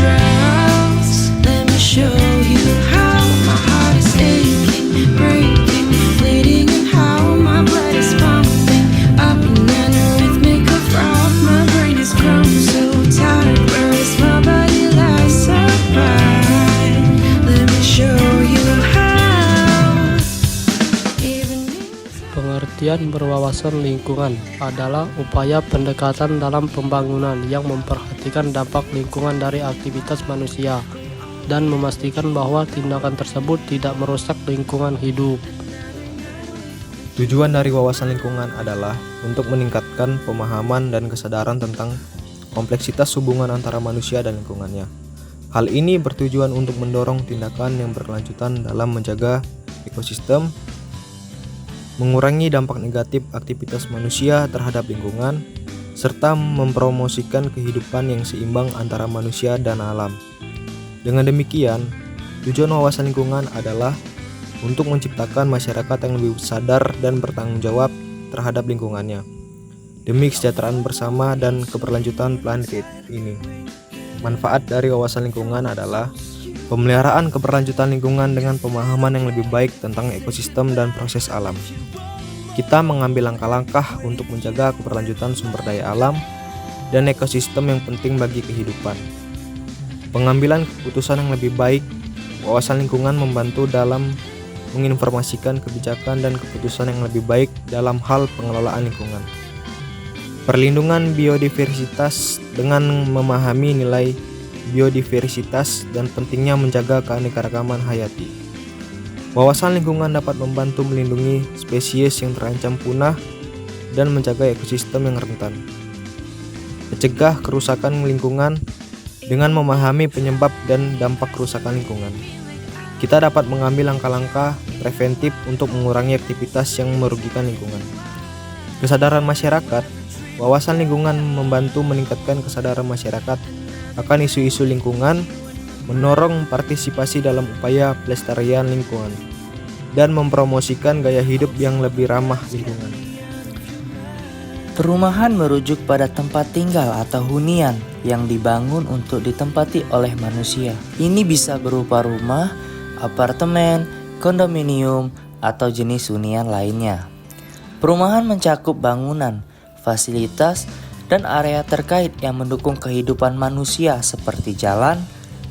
droughts. Let me show you how my heart is aching, breaking, bleeding, and how my blood is pumping up in an arrhythmic of rock. My brain has grown so tired, where is my body lies apart. Let me show you how. Even Pengertian berwawasan lingkungan adalah upaya pendekatan dalam pembangunan yang memperhatikan dampak lingkungan dari aktivitas manusia dan memastikan bahwa tindakan tersebut tidak merusak lingkungan hidup. Tujuan dari wawasan lingkungan adalah untuk meningkatkan pemahaman dan kesadaran tentang kompleksitas hubungan antara manusia dan lingkungannya. Hal ini bertujuan untuk mendorong tindakan yang berkelanjutan dalam menjaga ekosistem, mengurangi dampak negatif aktivitas manusia terhadap lingkungan, serta mempromosikan kehidupan yang seimbang antara manusia dan alam. Dengan demikian, tujuan wawasan lingkungan adalah untuk menciptakan masyarakat yang lebih sadar dan bertanggung jawab terhadap lingkungannya, demi kesejahteraan bersama dan keberlanjutan planet ini. Manfaat dari wawasan lingkungan adalah pemeliharaan keberlanjutan lingkungan dengan pemahaman yang lebih baik tentang ekosistem dan proses alam. Kita mengambil langkah-langkah untuk menjaga keberlanjutan sumber daya alam dan ekosistem yang penting bagi kehidupan. Pengambilan keputusan yang lebih baik, wawasan lingkungan membantu dalam menginformasikan kebijakan dan keputusan yang lebih baik dalam hal pengelolaan lingkungan. Perlindungan biodiversitas dengan memahami nilai biodiversitas dan pentingnya menjaga keanekaragaman hayati. Wawasan lingkungan dapat membantu melindungi spesies yang terancam punah dan menjaga ekosistem yang rentan. Mencegah kerusakan lingkungan dengan memahami penyebab dan dampak kerusakan lingkungan. Kita dapat mengambil langkah-langkah preventif untuk mengurangi aktivitas yang merugikan lingkungan. Kesadaran masyarakat. Wawasan lingkungan membantu meningkatkan kesadaran masyarakat akan isu-isu lingkungan, mendorong partisipasi dalam upaya pelestarian lingkungan, dan mempromosikan gaya hidup yang lebih ramah lingkungan. Perumahan merujuk pada tempat tinggal atau hunian yang dibangun untuk ditempati oleh manusia. Ini bisa berupa rumah, apartemen, kondominium, atau jenis hunian lainnya. Perumahan mencakup bangunan, fasilitas, dan area terkait yang mendukung kehidupan manusia seperti jalan,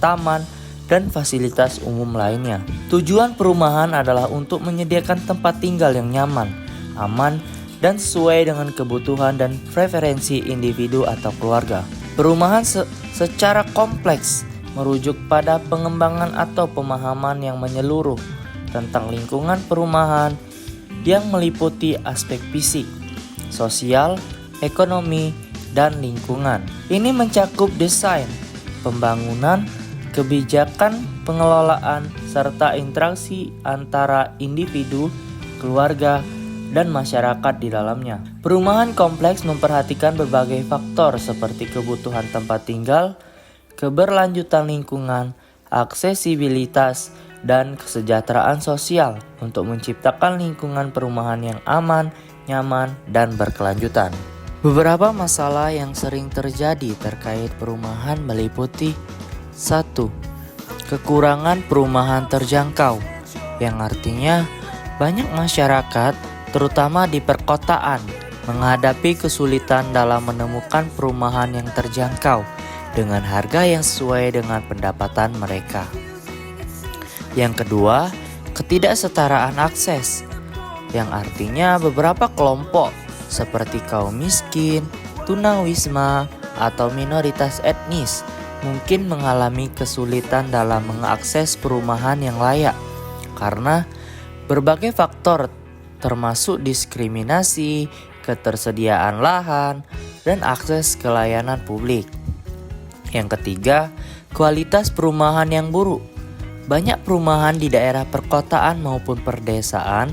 taman, dan fasilitas umum lainnya. Tujuan perumahan adalah untuk menyediakan tempat tinggal yang nyaman, aman, dan sesuai dengan kebutuhan dan preferensi individu atau keluarga. Perumahan secara kompleks merujuk pada pengembangan atau pemahaman yang menyeluruh tentang lingkungan perumahan yang meliputi aspek fisik, sosial, ekonomi, dan lingkungan. Ini mencakup desain, pembangunan, kebijakan, pengelolaan, serta interaksi antara individu, keluarga, dan masyarakat di dalamnya. Perumahan kompleks memperhatikan berbagai faktor seperti kebutuhan tempat tinggal, keberlanjutan lingkungan, aksesibilitas, dan kesejahteraan sosial untuk menciptakan lingkungan perumahan yang aman, nyaman, dan berkelanjutan. Beberapa masalah yang sering terjadi terkait perumahan meliputi 1. Kekurangan perumahan terjangkau, yang artinya banyak masyarakat, terutama di perkotaan, menghadapi kesulitan dalam menemukan perumahan yang terjangkau dengan harga yang sesuai dengan pendapatan mereka. Yang kedua, ketidaksetaraan akses, yang artinya beberapa kelompok seperti kaum miskin, tunawisma, atau minoritas etnis mungkin mengalami kesulitan dalam mengakses perumahan yang layak karena berbagai faktor termasuk diskriminasi, ketersediaan lahan, dan akses ke layanan publik. Yang ketiga, kualitas perumahan yang buruk. Banyak perumahan di daerah perkotaan maupun perdesaan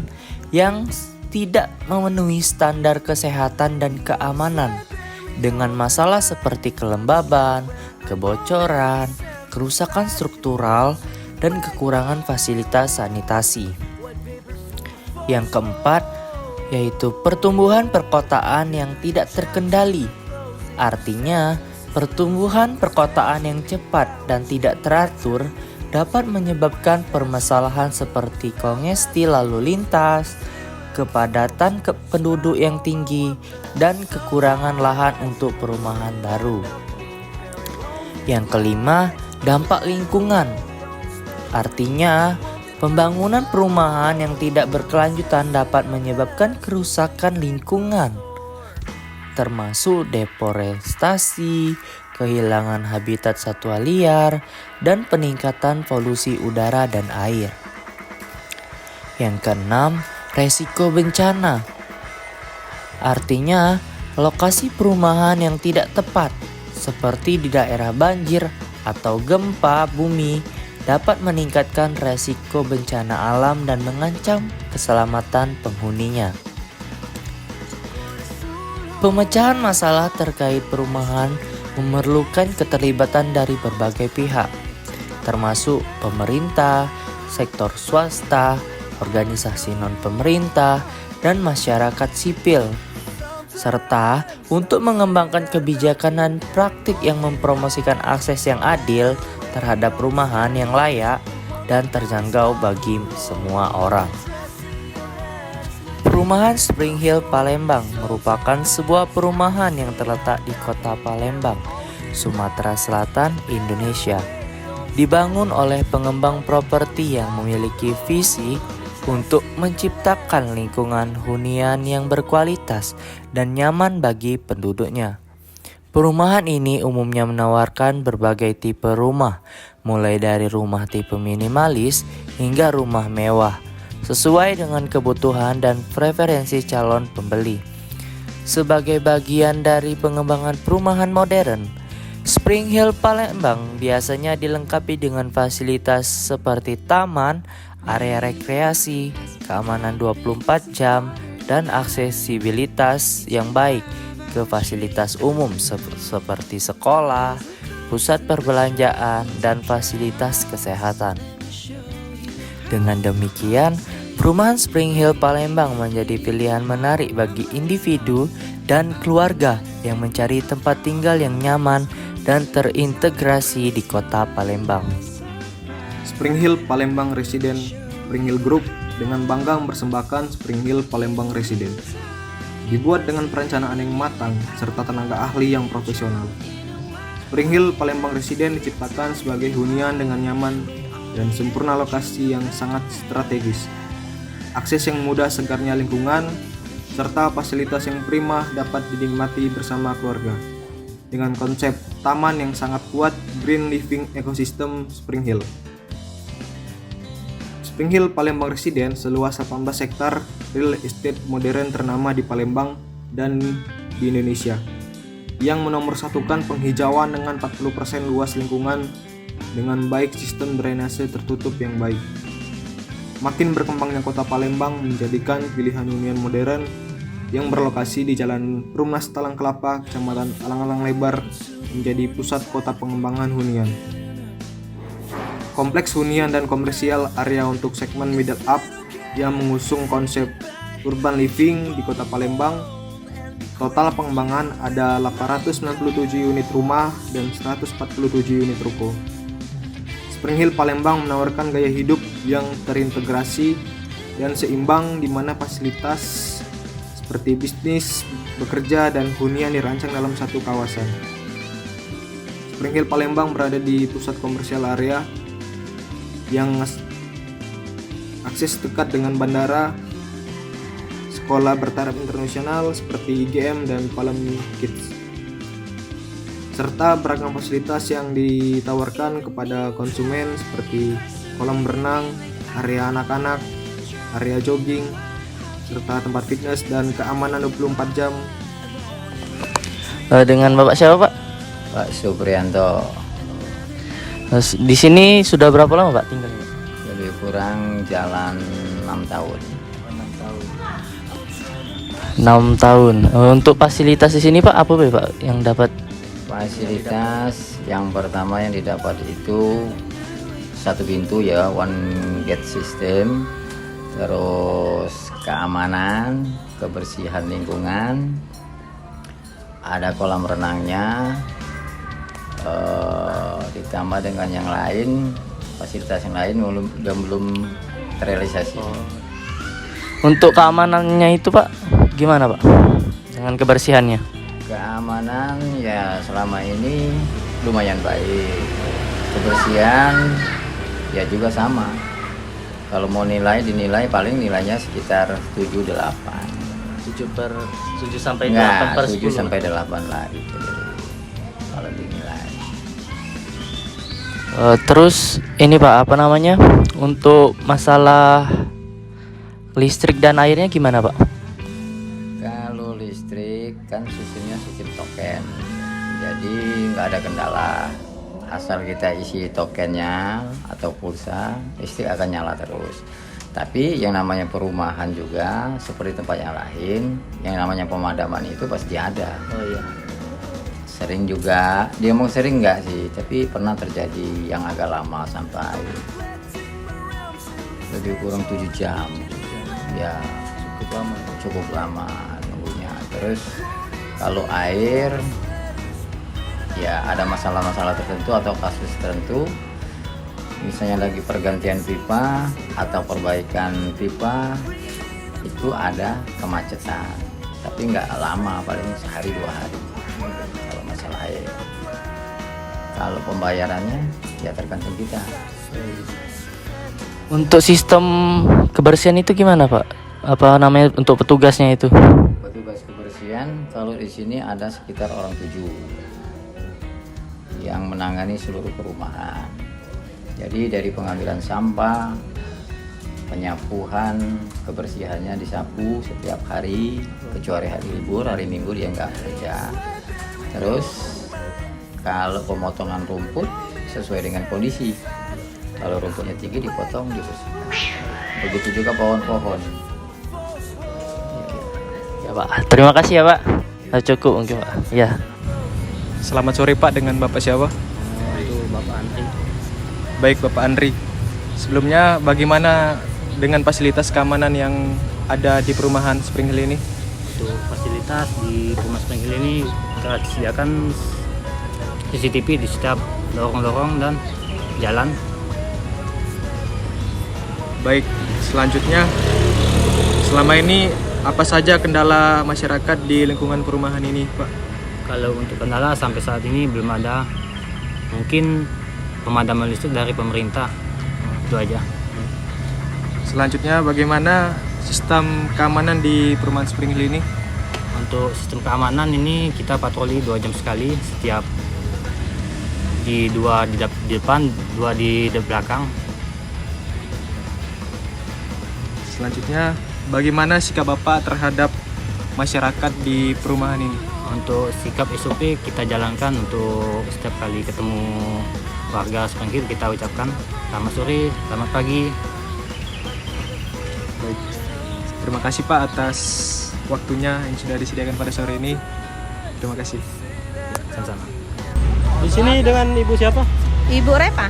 yang tidak memenuhi standar kesehatan dan keamanan dengan masalah seperti kelembaban, kebocoran, kerusakan struktural, dan kekurangan fasilitas sanitasi. Yang keempat, yaitu pertumbuhan perkotaan yang tidak terkendali. Artinya, Pertumbuhan perkotaan yang cepat dan tidak teratur dapat menyebabkan permasalahan seperti kongesti lalu lintas, kepadatan penduduk yang tinggi, dan kekurangan lahan untuk perumahan baru. Yang kelima, dampak lingkungan. Artinya, pembangunan perumahan yang tidak berkelanjutan dapat menyebabkan kerusakan lingkungan, termasuk deforestasi, kehilangan habitat satwa liar, dan peningkatan polusi udara dan air. Yang keenam, resiko bencana. Artinya, lokasi perumahan yang tidak tepat, seperti di daerah banjir atau gempa bumi, dapat meningkatkan resiko bencana alam dan mengancam keselamatan penghuninya. Pemecahan masalah terkait perumahan memerlukan keterlibatan dari berbagai pihak, termasuk pemerintah, sektor swasta, organisasi non-pemerintah, dan masyarakat sipil, serta untuk mengembangkan kebijakan dan praktik yang mempromosikan akses yang adil terhadap perumahan yang layak dan terjangkau bagi semua orang. Perumahan Spring Hill Palembang merupakan sebuah perumahan yang terletak di kota Palembang, Sumatera Selatan, Indonesia. Dibangun oleh pengembang properti yang memiliki visi untuk menciptakan lingkungan hunian yang berkualitas dan nyaman bagi penduduknya. Perumahan ini umumnya menawarkan berbagai tipe rumah, mulai dari rumah tipe minimalis hingga rumah mewah, sesuai dengan kebutuhan dan preferensi calon pembeli. Sebagai bagian dari pengembangan perumahan modern, Spring Hill Palembang biasanya dilengkapi dengan fasilitas seperti taman, area rekreasi, keamanan 24 jam, dan aksesibilitas yang baik ke fasilitas umum seperti sekolah, pusat perbelanjaan, dan fasilitas kesehatan. Dengan demikian, perumahan Spring Hill Palembang menjadi pilihan menarik bagi individu dan keluarga yang mencari tempat tinggal yang nyaman dan terintegrasi di kota Palembang. Spring Hill Palembang Residen Spring Hill Group dengan bangga mempersembahkan Spring Hill Palembang Residen. Dibuat dengan perencanaan yang matang serta tenaga ahli yang profesional. Spring Hill Palembang Residen diciptakan sebagai hunian dengan nyaman dan sempurna, lokasi yang sangat strategis, akses yang mudah, segarnya lingkungan, serta fasilitas yang prima dapat dinikmati bersama keluarga. Dengan konsep taman yang sangat kuat, green living ecosystem Spring Hill. Spring Hill Palembang Residen seluas 18 hektar real estate modern ternama di Palembang dan di Indonesia, yang menomorsatukan penghijauan dengan 40% luas lingkungan dengan baik sistem drainase tertutup yang baik. Makin berkembangnya kota Palembang menjadikan pilihan hunian modern yang berlokasi di Jalan Perumnas Talang Kelapa, Kecamatan Alang-Alang Lebar, menjadi pusat kota pengembangan hunian. Kompleks hunian dan komersial area untuk segmen middle up yang mengusung konsep urban living di kota Palembang. Total pengembangan ada 897 unit rumah dan 147 unit ruko. Spring Hill Palembang menawarkan gaya hidup yang terintegrasi dan seimbang, di mana fasilitas seperti bisnis, bekerja, dan hunian dirancang dalam satu kawasan. Spring Hill Palembang berada di pusat komersial area yang akses dekat dengan bandara, sekolah bertaraf internasional seperti IGM dan Palem Kids, serta beragam fasilitas yang ditawarkan kepada konsumen seperti kolam renang, area anak-anak, area jogging, serta tempat fitness dan keamanan 24 jam. Dengan Bapak siapa, Pak? Pak Suprianto. Di sini sudah berapa lama, Pak, tinggalnya? Lebih kurang jalan 6 tahun. 6 tahun. Untuk fasilitas di sini, Pak, apa Pak yang dapat? Fasilitas yang pertama yang didapat itu satu pintu ya, one gate system, terus keamanan, kebersihan lingkungan, ada kolam renangnya, ditambah dengan yang lain, fasilitas yang lain belum terrealisasi. Untuk keamanannya itu Pak, gimana Pak? Dengan kebersihannya? Keamanan ya selama ini lumayan baik. Kebersihan ya juga sama. Kalau mau dinilai paling nilainya sekitar 7-8. 7 sampai 8 Enggak, per 7 10. sampai 8 lah gitu. Kalau dinilai. Terus ini Pak, apa namanya? Untuk masalah listrik dan airnya gimana Pak? Kalau listrik kan sistemnya sistem token, jadi nggak ada kendala. Asal kita isi tokennya atau pulsa, listrik akan nyala terus. Tapi yang namanya perumahan juga seperti tempat yang lain, yang namanya pemadaman itu pasti ada. Oh iya. Sering juga, dia mau sering nggak sih, tapi pernah terjadi yang agak lama sampai lebih kurang 7 jam. Ya cukup lama nunggunya. Terus kalau air ya ada masalah-masalah tertentu atau kasus tertentu, misalnya lagi pergantian pipa atau perbaikan pipa, itu ada kemacetan, tapi nggak lama, paling sehari 2 hari kalau masalah air. Kalau pembayarannya ya tergantung kita. Untuk sistem kebersihan itu gimana Pak? Apa namanya untuk petugasnya itu? Petugas kebersihan kalau di sini ada sekitar orang 7 yang menangani seluruh perumahan. Jadi dari pengambilan sampah, penyapuan, kebersihannya disapu setiap hari, kecuali hari libur, hari Minggu dia nggak kerja. Terus kalau pemotongan rumput sesuai dengan kondisi. Kalau rumputnya tinggi dipotong, dibersihkan. Begitu juga pohon-pohon. Ya Pak, terima kasih ya Pak. Cukup mungkin Pak. Ya. Selamat sore Pak, dengan Bapak siapa? Itu Bapak Andri. Baik Bapak Andri. Sebelumnya bagaimana dengan fasilitas keamanan yang ada di perumahan Spring Hill ini? Untuk fasilitas di Rumah Spring Hill ini telah disediakan CCTV di setiap lorong-lorong dan jalan. Baik, selanjutnya selama ini apa saja kendala masyarakat di lingkungan perumahan ini Pak? Kalau untuk kendala sampai saat ini belum ada. Mungkin pemadaman listrik dari pemerintah. Itu aja. Selanjutnya bagaimana sistem keamanan di perumahan Spring Hill ini? Untuk sistem keamanan ini kita patroli 2 jam sekali, setiap di 2 di depan, 2 di belakang. Selanjutnya bagaimana sikap Bapak terhadap masyarakat di perumahan ini? Untuk sikap SOP kita jalankan untuk setiap kali ketemu warga Spring Hill kita ucapkan selamat sore, selamat pagi. Baik. Terima kasih Pak atas waktunya yang sudah disediakan pada sore ini. Terima kasih. Sama-sama. Di sini dengan Ibu siapa? Ibu Repa,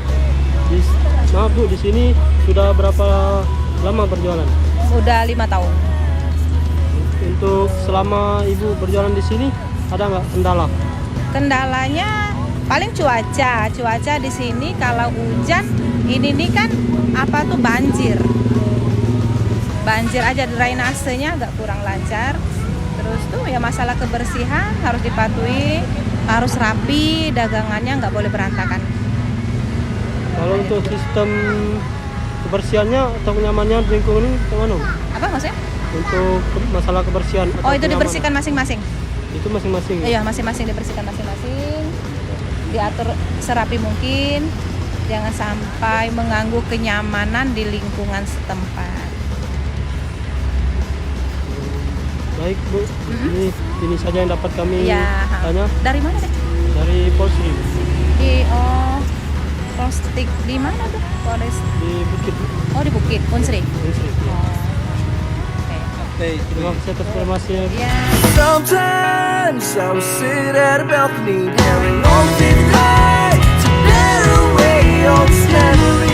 Maaf Bu, di sini sudah berapa lama berjualan? udah 5 tahun. Untuk selama Ibu berjualan di sini ada nggak kendala? Kendalanya paling cuaca di sini kalau hujan ini nih kan apa tuh banjir aja, drainasenya agak kurang lancar. Terus tuh ya masalah kebersihan harus dipatuhi, harus rapi, dagangannya nggak boleh berantakan. Kalau untuk sistem kebersihannya atau kenyamanannya di lingkungan ini bagaimana? Apa maksudnya? Untuk masalah kebersihan atau Oh itu kenyamanan? dibersihkan masing-masing. Itu masing-masing. Iya masing-masing dibersihkan masing-masing, diatur serapi mungkin, jangan sampai mengganggu kenyamanan di lingkungan setempat. Baik Bu, ini saja yang dapat kami Ya. tanya Dari mana deh? dari Polsri Di Polstik di mana tuh? Polres. di Bukit Oh di Bukit Unsri. Polsri. Oh. Oke. Terima kasih atas informasinya. Ya. Sometimes I will sit at a balcony, carrying all the day to bear away all this memory.